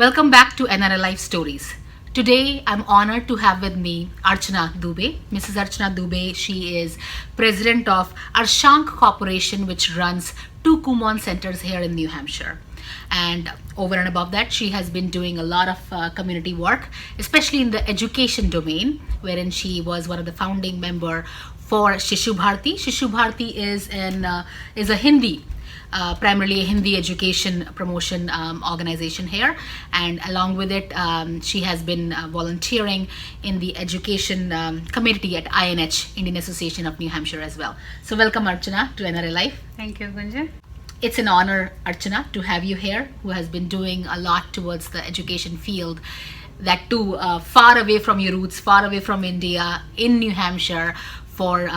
Welcome back to NRI Life Stories. Today, I'm honored to have with me Archana Dubey. Mrs. Archana Dubey, she is president of Archana Corporation, which runs 2 Kumon centers here in New Hampshire. And over and above that, she has been doing a lot of community work, especially in the education domain, wherein she was one of the founding member for Shishu Bharti. Shishu Bharti is a Hindi primarily a Hindi education promotion organization here, and along with it she has been volunteering in the education committee at INH, Indian Association of New Hampshire as well. So welcome Archana to NRI Life. Thank you, Gunjan. It's an honor, Archana, to have you here, who has been doing a lot towards the education field, that too far away from your roots, far away from India, in New Hampshire, for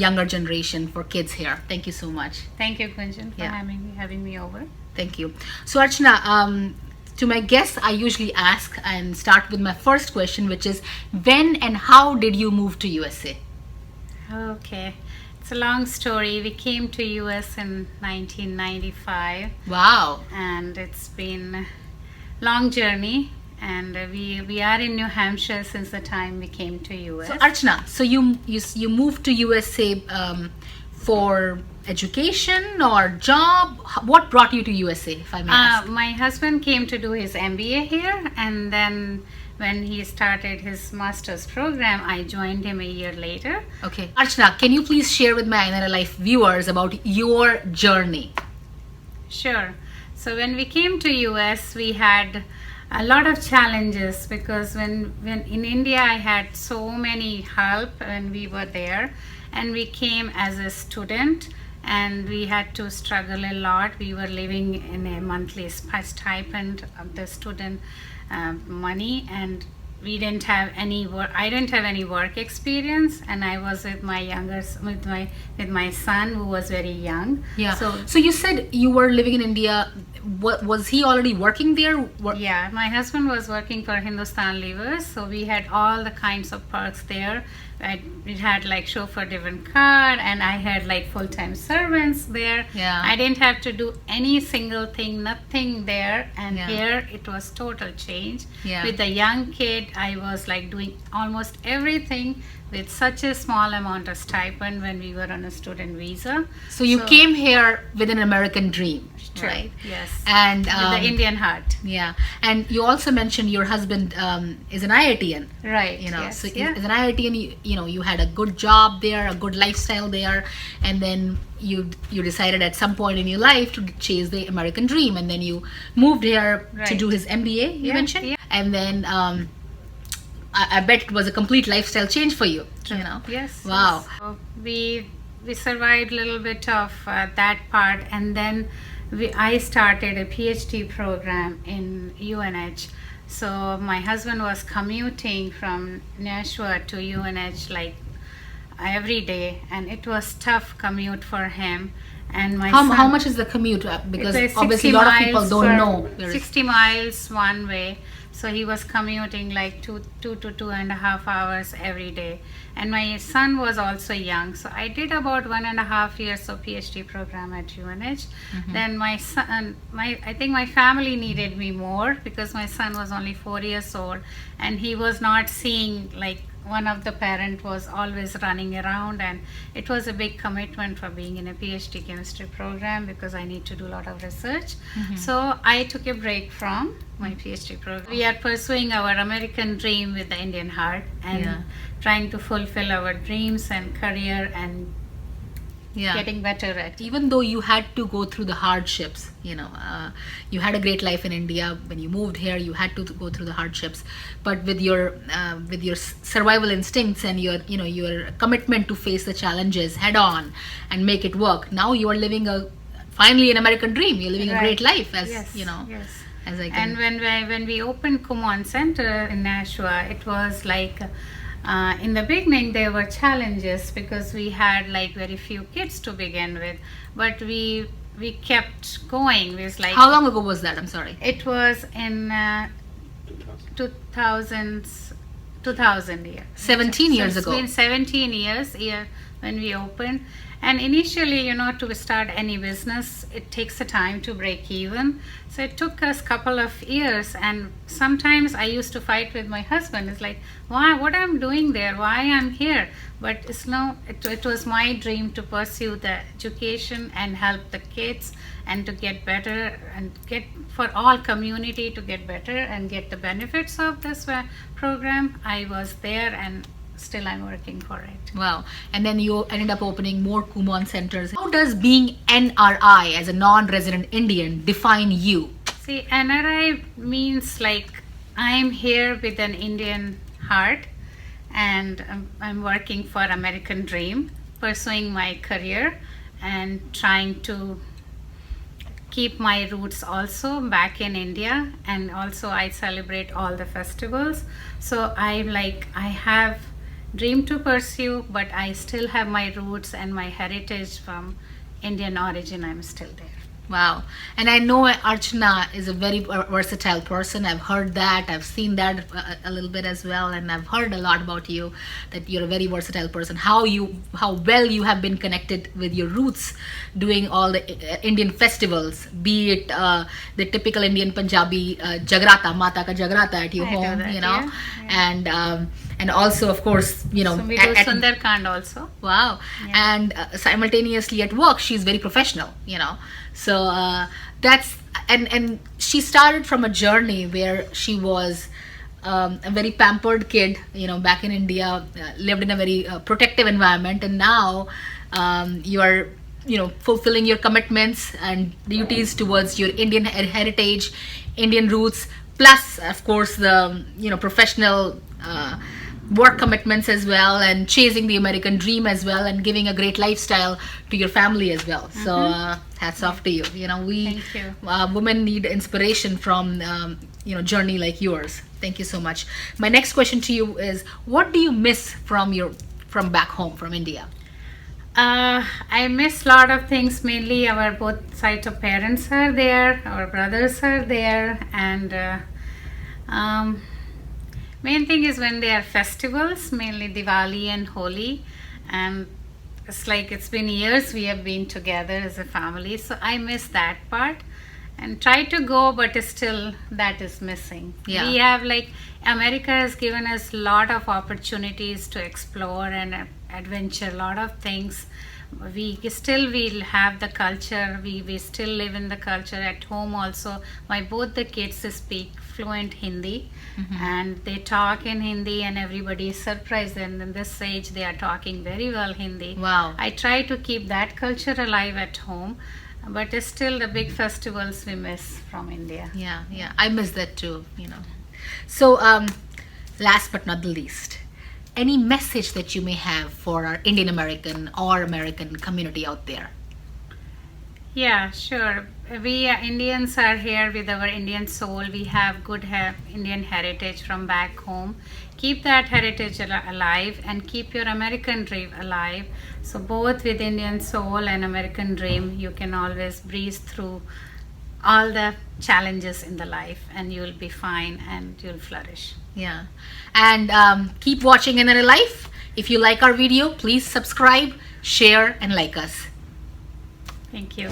younger generation, for kids here. Thank you so much. Thank you, Gunjan, for having me over. Thank you. So Archana, to my guests, I usually ask and start with my first question, which is, when and how did you move to USA? Okay, it's a long story. We came to US in 1995. Wow. And it's been a long journey. And we are in New Hampshire since the time we came to US. So Archana, so you moved to USA for education or job? What brought you to USA, if I may ask? My husband came to do his MBA here, and then when he started his master's program, I joined him a year later. Okay. Archana, can you please share with my NRI Life viewers about your journey? Sure. So when we came to US, we had a lot of challenges, because when in India I had so many help when we were there, and we came as a student and we had to struggle a lot. We were living in a monthly stipend of the student money, and we didn't have any work. I didn't have any work experience, and I was with my son, who was very young. Yeah. So you said you were living in India. Was he already working there? Yeah, my husband was working for Hindustan Levers, so we had all the kinds of perks there. We had like chauffeur-driven car, and I had like full-time servants there. Yeah. I didn't have to do any single thing, nothing there. And here it was total change. Yeah. With a young kid, I was like doing almost everything with such a small amount of stipend when we were on a student visa. So you came here with an American dream, right? Yes. And with the Indian heart. Yeah. And you also mentioned your husband is an IITian. Right. You know, yes, so as an IITian, you had a good job there, a good lifestyle there, and then you decided at some point in your life to chase the American dream, and then you moved here to do his MBA, you mentioned? Yeah. And then I bet it was a complete lifestyle change for you. You know? Yes. Wow. Yes. So we survived a little bit of that part, and then I started a PhD program in UNH. So my husband was commuting from Nashua to UNH like every day, and it was tough commute for him. And my son, how much is the commute? Because obviously a lot of people don't know. 60 miles one way. So he was commuting like 2 to 2.5 hours every day. And my son was also young. So I did about 1.5 years of PhD program at UNH. Then my son, I think my family needed me more, because my son was only 4 years old, and he was not seeing, like, one of the parent was always running around, and it was a big commitment for being in a PhD chemistry program, because I need to do a lot of research. So I took a break from my PhD program. We are pursuing our American dream with the Indian heart, and trying to fulfill our dreams and career, and getting better at. Even though you had to go through the hardships, you had a great life in India. When you moved here, you had to go through the hardships, but with your survival instincts and your commitment to face the challenges head on and make it work, now you are living finally an American dream. You're living a great life, as Yes. as I can. And when we opened Kumon Center in Nashua, it was like in the beginning there were challenges, because we had like very few kids to begin with, but we kept going. It was like, how long ago was that? I'm sorry. It was in 2000 year. 17 years It's ago. been 17 years when we opened, And initially, to start any business, it takes a time to break even. So it took us couple of years, and sometimes I used to fight with my husband. It's like, why, what I'm doing there, why I'm here? But it was my dream to pursue the education and help the kids and to get better and get for all community to get better and get the benefits of this program. I was there, and still I'm working for it. Wow. And then you ended up opening more Kumon centers. How does being NRI as a non-resident Indian define you? See, NRI means like I'm here with an Indian heart, and I'm working for American dream, pursuing my career and trying to keep my roots also back in India. And also I celebrate all the festivals. So I have dream to pursue, but I still have my roots and my heritage from Indian origin. I'm still there. Wow. And I know Archana is a very versatile person. I've heard that. I've seen that a little bit as well. And I've heard a lot about you, that you're a very versatile person. How well you have been connected with your roots, doing all the Indian festivals, be it the typical Indian Punjabi Jagrata, Mata ka Jagrata at your home, that, you know. Yeah. And also, of course, you know, So we do Sundarkand also. Wow. Yeah. And simultaneously at work, she's very professional, you know. So that's, and she started from a journey where she was a very pampered kid, you know, back in India, lived in a very protective environment. And now you are, you know, fulfilling your commitments and duties towards your Indian heritage, Indian roots, plus, of course, the, you know, professional work commitments as well, and chasing the American dream as well, and giving a great lifestyle to your family as well. So hats off to you. You know, Thank you. Women need inspiration from you know, journey like yours. Thank you so much. My next question to you is, what do you miss from back home, from India? I miss a lot of things. Mainly our both sides of parents are there, our brothers are there, and main thing is when there are festivals, mainly Diwali and Holi, and it's like it's been years we have been together as a family, so I miss that part and try to go, but still that is missing. Yeah. We have, like, America has given us a lot of opportunities to explore and adventure, a lot of things. We still will have the culture, we still live in the culture at home also. My both the kids speak fluent Hindi, and they talk in Hindi, and everybody is surprised, and in this age they are talking very well Hindi. Wow. I try to keep that culture alive at home, but still the big festivals we miss from India. Yeah, I miss that too, you know. So last but not the least, any message that you may have for our Indian American or American community out there? Yeah, sure. We Indians are here with our Indian soul. We have good Indian heritage from back home. Keep that heritage alive, and keep your American dream alive. So both with Indian soul and American dream, you can always breeze through all the challenges in the life, and you'll be fine and you'll flourish. Yeah. And keep watching NRI Life. If you like our video, please subscribe, share, and like us. Thank you.